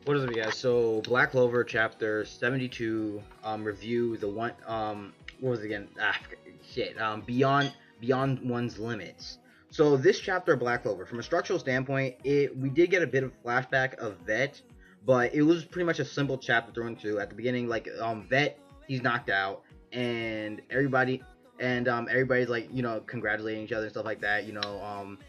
What is it, guys? So Black Clover Chapter 72 review the one what was it again? Shit. Beyond one's limits. So this chapter of Black Clover, from a structural standpoint, we did get a bit of flashback of Vet, but it was pretty much a simple chapter thrown through. At the beginning, like Vet, he's knocked out, and everybody's like, congratulating each other and stuff like that.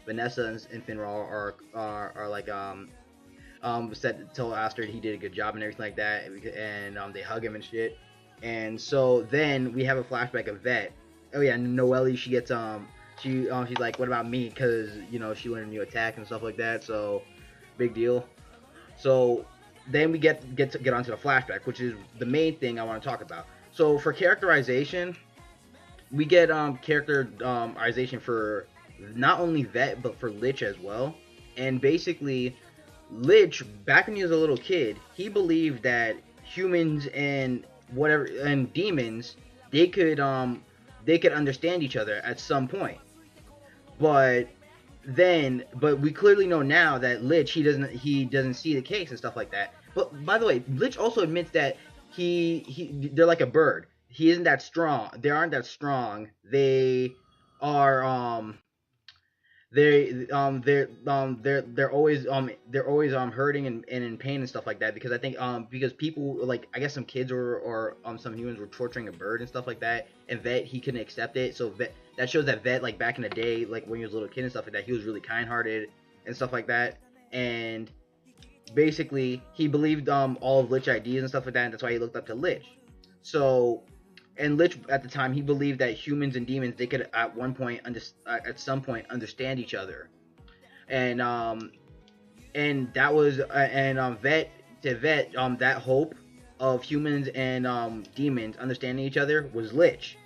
Vanessa and Finral are like said, told Astrid he did a good job and everything like that, and they hug him and shit. And so then we have a flashback of Vet. Oh yeah, Noelle, she gets she's like, what about me? Because she learned a new attack and stuff like that. So big deal. So then we get onto the flashback, which is the main thing I want to talk about. So for characterization, we get characterization for not only Vet but for Lich as well. And basically, Lich, back when he was a little kid, he believed that humans and demons, they could understand each other at some point. But we clearly know now that Lich, he doesn't see the case and stuff like that. But by the way, Lich also admits that they're like a bird. He isn't that strong. They aren't that strong. They are they're always hurting and in pain and stuff like that, because I think because people, like, I guess some kids or some humans were torturing a bird and stuff like that, and Vet, he couldn't accept it. So that shows that Vet, like, back in the day, like when he was a little kid and stuff like that, he was really kind-hearted and stuff like that. And basically he believed all of Lich ideas and stuff like that, and that's why he looked up to Lich. So, and Lich at the time, he believed that humans and demons, they could at some point understand each other. And that was Vet, that hope of humans and demons understanding each other was Lich.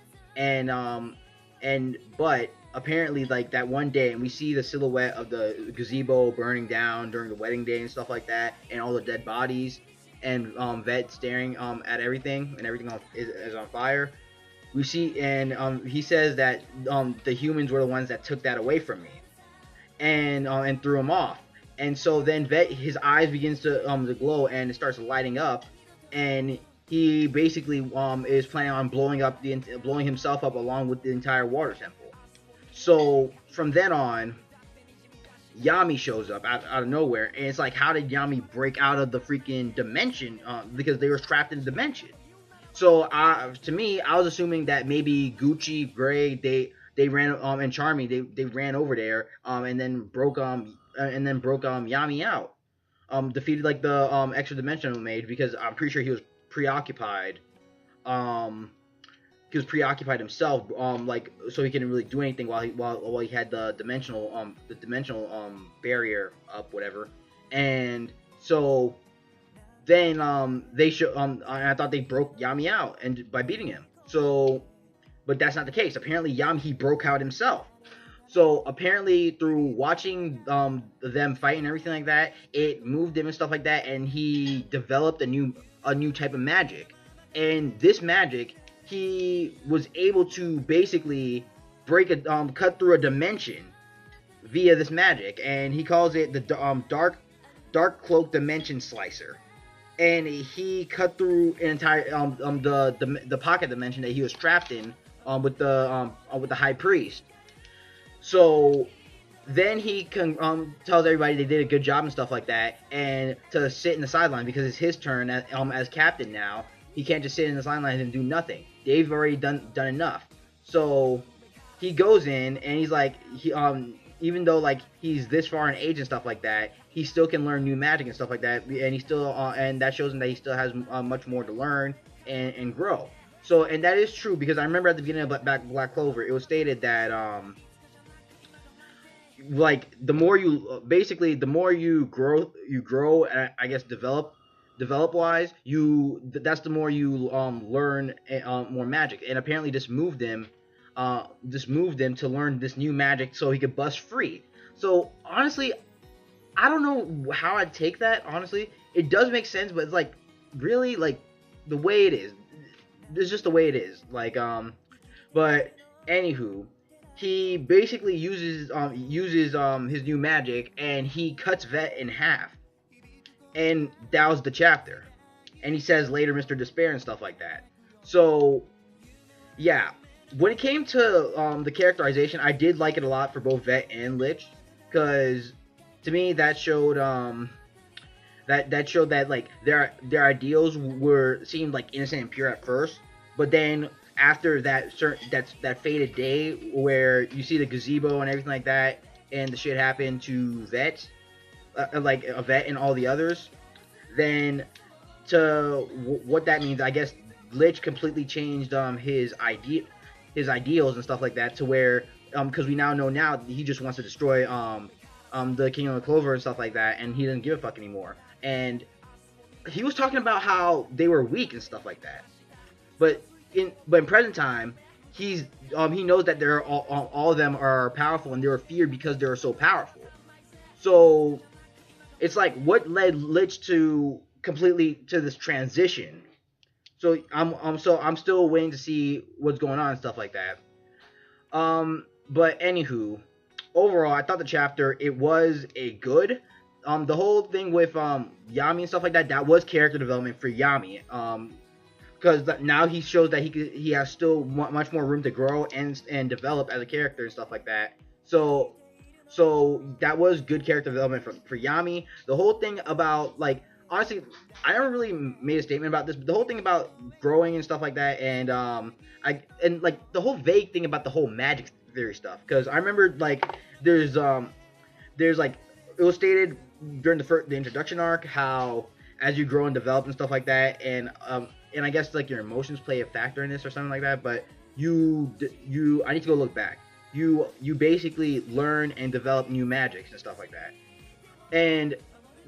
But apparently, like, that one day, and we see the silhouette of the gazebo burning down during the wedding day and stuff like that, and all the dead bodies, and Vet staring at everything, and everything is on fire. We see, and he says that the humans were the ones that took that away from me, and threw him off. And so then Vet, his eyes begins to glow, and it starts lighting up, and he basically is planning on blowing himself up along with the entire water temple. So from then on, Yami shows up out of nowhere, and it's like, how did Yami break out of the freaking dimension? Because they were trapped in the dimension. So to me, I was assuming that maybe Gucci, Gray, they ran and Charmy, they ran over there and then broke Yami out, defeated like the extra dimensional mage, because I'm pretty sure he was preoccupied. He was preoccupied himself, like, so he couldn't really do anything while he had the dimensional barrier up, whatever. And so then they show I thought they broke Yami out and by beating him. So, but that's not the case. Apparently Yami, he broke out himself. So apparently through watching them fight and everything like that, it moved him and stuff like that, and he developed a new type of magic. And this magic, he was able to basically cut through a dimension via this magic, and he calls it the dark cloak dimension slicer. And he cut through an entire the pocket dimension that he was trapped in with the high priest. So then he tells everybody they did a good job and stuff like that, and to sit in the sideline because it's his turn as captain now. He can't just sit in the sidelines and do nothing. They've already done enough. So he goes in, and he's like, even though like he's this far in age and stuff like that, he still can learn new magic and stuff like that, and he still and that shows him that he still has much more to learn and grow. So, and that is true, because I remember at the beginning of Black Clover, it was stated that like the more you grow, I guess develop wise, that's the more you learn more magic. And apparently this moved him to learn this new magic so he could bust free. So honestly, I don't know how I'd take that. Honestly, it does make sense, but it's like, really, like, the way it is, it's just the way it is. Like, but anywho, he basically uses his new magic, and he cuts Vet in half. and that was the chapter. And he says later Mr. Despair and stuff like that. So yeah, when it came to the characterization, I did like it a lot for both Vet and Lich, because to me that showed that showed that like their ideals were seemed like innocent and pure at first, but then after that faded day where you see the gazebo and everything like that, and the shit happened to Vet, like a Vet and all the others, then what that means, I guess Lich completely changed his ideals and stuff like that, to where because we now know now he just wants to destroy the Kingdom of Clover and stuff like that, and he doesn't give a fuck anymore. And he was talking about how they were weak and stuff like that, but in present time, he knows that they're all of them are powerful, and they were feared because they were so powerful. So it's like, what led Lich to completely to this transition? So I'm still waiting to see what's going on and stuff like that. But anywho, overall, I thought the chapter, it was a good. The whole thing with Yami and stuff like that, that was character development for Yami. Because now he shows that he has still much more room to grow and develop as a character and stuff like that. So that was good character development for Yami. The whole thing about, like, honestly, I never really made a statement about this, but the whole thing about growing and stuff like that, and like the whole vague thing about the whole magic theory stuff, because I remember like there's like, it was stated during the introduction arc how as you grow and develop and stuff like that, and I guess like your emotions play a factor in this or something like that, but I need to go look back. You basically learn and develop new magics and stuff like that. And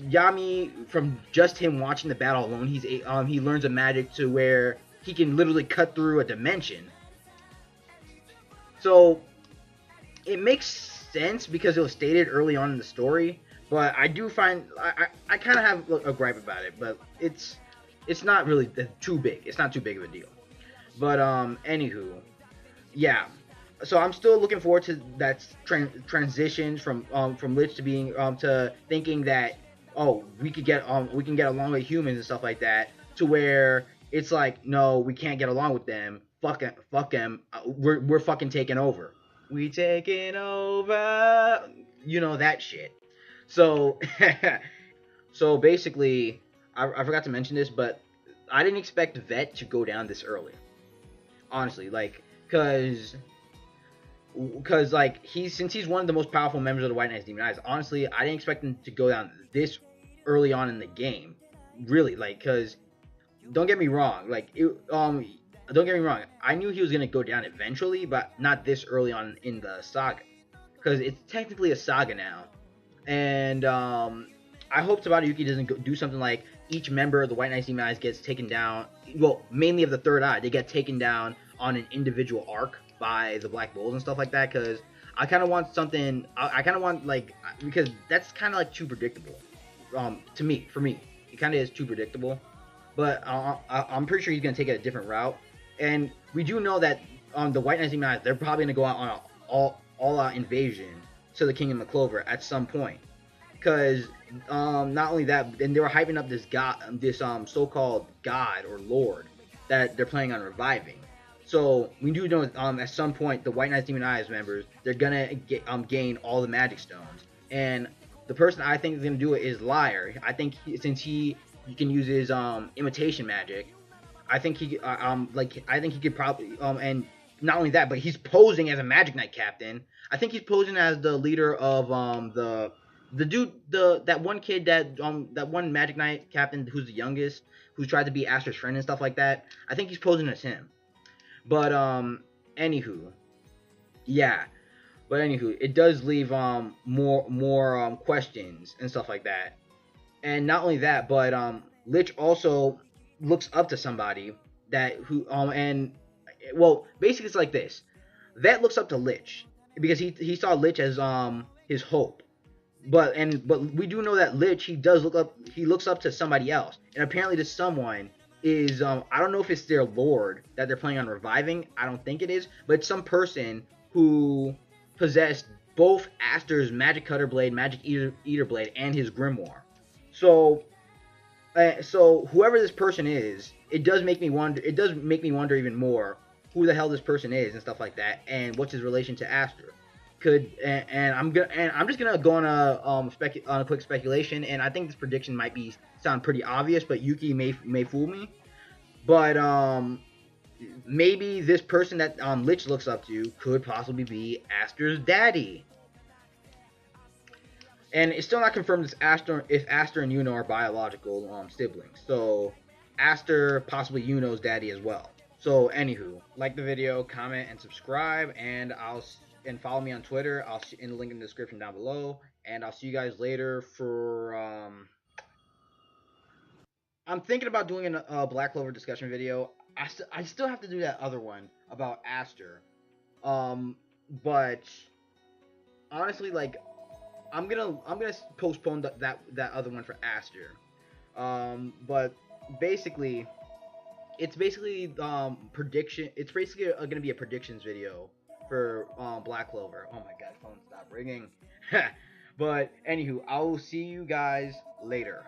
Yami, from just him watching the battle alone, he learns a magic to where he can literally cut through a dimension. So it makes sense because it was stated early on in the story, but I do find I kind of have a gripe about it, but it's not really too big. It's not too big of a deal. But anywho, yeah. So I'm still looking forward to that transition from Lich to being to thinking that, oh, we can get along with humans and stuff like that, to where it's like, no, we can't get along with them. Fuck them. We're fucking taking over. We taking over. You know that shit. So so basically, I forgot to mention this, but I didn't expect Vet to go down this early. Honestly, like, cause like since he's one of the most powerful members of the White Knights Demon Eyes, honestly, I didn't expect him to go down this early on in the game. Really, like, cause don't get me wrong, like don't get me wrong, I knew he was gonna go down eventually, but not this early on in the saga, because it's technically a saga now. And I hope Tabata doesn't do something like each member of the White Knights Demon Eyes gets taken down. Well, mainly of the Third Eye, they get taken down on an individual arc by the Black Bulls and stuff like that. Because I kind of want something. I kind of want, like, because that's kind of like too predictable. For me, it kind of is too predictable. But I'm pretty sure he's gonna take it a different route. And we do know that the White Knights Demon Eyes, they're probably gonna go out on an all-out invasion to the Kingdom of Clover at some point. Because not only that, and they were hyping up this god, this so-called god or lord that they're planning on reviving. So we do know at some point the White Knights Demon Eyes members, they're gonna gain all the magic stones, and the person I think is gonna do it is Liar. I think since he can use his imitation magic, I think he could probably and not only that, but he's posing as a Magic Knight captain. I think he's posing as the leader of the dude, that one kid that one Magic Knight captain who's the youngest, who's tried to be Astra's friend and stuff like that. I think he's posing as him. But anywho, yeah. But anywho, it does leave more questions and stuff like that. And not only that, but Lich also looks up to somebody and well, basically it's like this. Vet looks up to Lich because he saw Lich as his hope. But we do know that Lich, he looks up to somebody else. And apparently this someone is I don't know if it's their lord that they're planning on reviving. I don't think it is, but it's some person who possessed both Aster's Magic Cutter Blade, Magic Eater Blade, and his grimoire. So So whoever this person is, it does make me wonder. It does make me wonder even more who the hell this person is and stuff like that, and what's his relation to Aster. And I'm just gonna go on a quick speculation, and I think this prediction might be sound pretty obvious, but Yuki may fool me. But maybe this person that Licht looks up to could possibly be Aster's daddy. And it's still not confirmed if Aster and Yuno are biological siblings. So Aster possibly Yuno's daddy as well. So anywho, like the video, comment, and subscribe, and follow me on Twitter. I'll in the link in the description down below, and I'll see you guys later for I'm thinking about doing a Black Clover discussion video. I still have to do that other one about Aster. But honestly, like I'm gonna postpone that other one for Aster. But basically, it's basically prediction. It's basically gonna be a predictions video for Black Clover. Oh my god, phone stop ringing. But anywho, I will see you guys later.